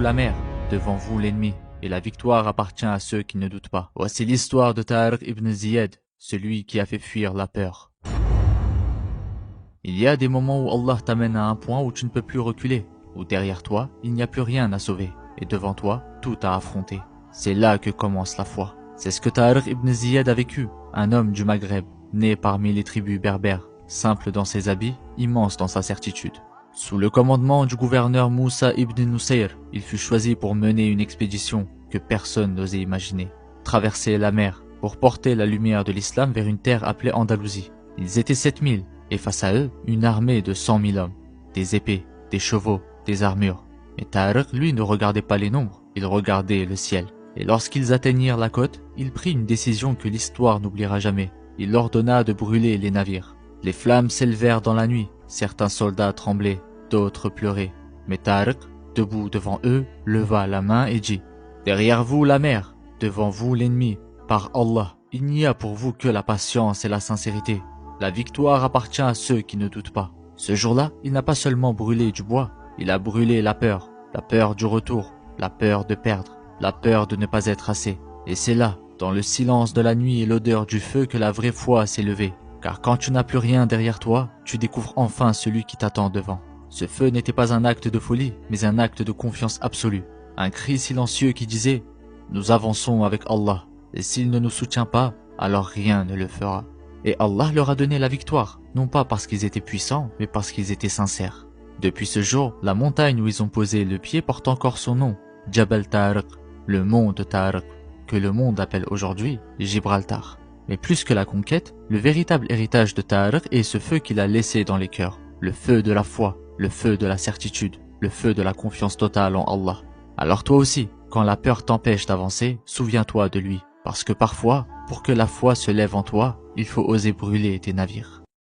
la mer, devant vous l'ennemi, et la victoire appartient à ceux qui ne doutent pas. Voici l'histoire de Tariq ibn Ziyad, celui qui a fait fuir la peur. Il y a des moments où Allah t'amène à un point où tu ne peux plus reculer, où derrière toi, il n'y a plus rien à sauver, et devant toi, tout à affronter. C'est là que commence la foi. C'est ce que Tariq ibn Ziyad a vécu, un homme du Maghreb, né parmi les tribus berbères, simple dans ses habits, immense dans sa certitude. Sous le commandement du gouverneur Moussa ibn Nusayr, il fut choisi pour mener une expédition que personne n'osait imaginer. Traverser la mer pour porter la lumière de l'islam vers une terre appelée Andalousie. Ils étaient 7000 et face à eux, une armée de 100 000 hommes. Des épées, des chevaux, des armures. Mais Tariq, lui, ne regardait pas les nombres, il regardait le ciel. Et lorsqu'ils atteignirent la côte, il prit une décision que l'histoire n'oubliera jamais. Il ordonna de brûler les navires. Les flammes s'élevèrent dans la nuit. Certains soldats tremblaient, d'autres pleuraient. Mais Tariq, debout devant eux, leva la main et dit « Derrière vous la mer, devant vous l'ennemi. Par Allah, il n'y a pour vous que la patience et la sincérité. La victoire appartient à ceux qui ne doutent pas. » Ce jour-là, il n'a pas seulement brûlé du bois, il a brûlé la peur du retour, la peur de perdre, la peur de ne pas être assez. Et c'est là, dans le silence de la nuit et l'odeur du feu, que la vraie foi s'est levée. Car quand tu n'as plus rien derrière toi, tu découvres enfin celui qui t'attend devant. Ce feu n'était pas un acte de folie, mais un acte de confiance absolue. Un cri silencieux qui disait « Nous avançons avec Allah, et s'il ne nous soutient pas, alors rien ne le fera. » Et Allah leur a donné la victoire, non pas parce qu'ils étaient puissants, mais parce qu'ils étaient sincères. Depuis ce jour, la montagne où ils ont posé le pied porte encore son nom, Jabal Tariq, le mont de Tariq, que le monde appelle aujourd'hui Gibraltar. Mais plus que la conquête, le véritable héritage de Tariq est ce feu qu'il a laissé dans les cœurs, le feu de la foi, le feu de la certitude, le feu de la confiance totale en Allah. Alors toi aussi, quand la peur t'empêche d'avancer, souviens-toi de lui, parce que parfois, pour que la foi se lève en toi, il faut oser brûler tes navires.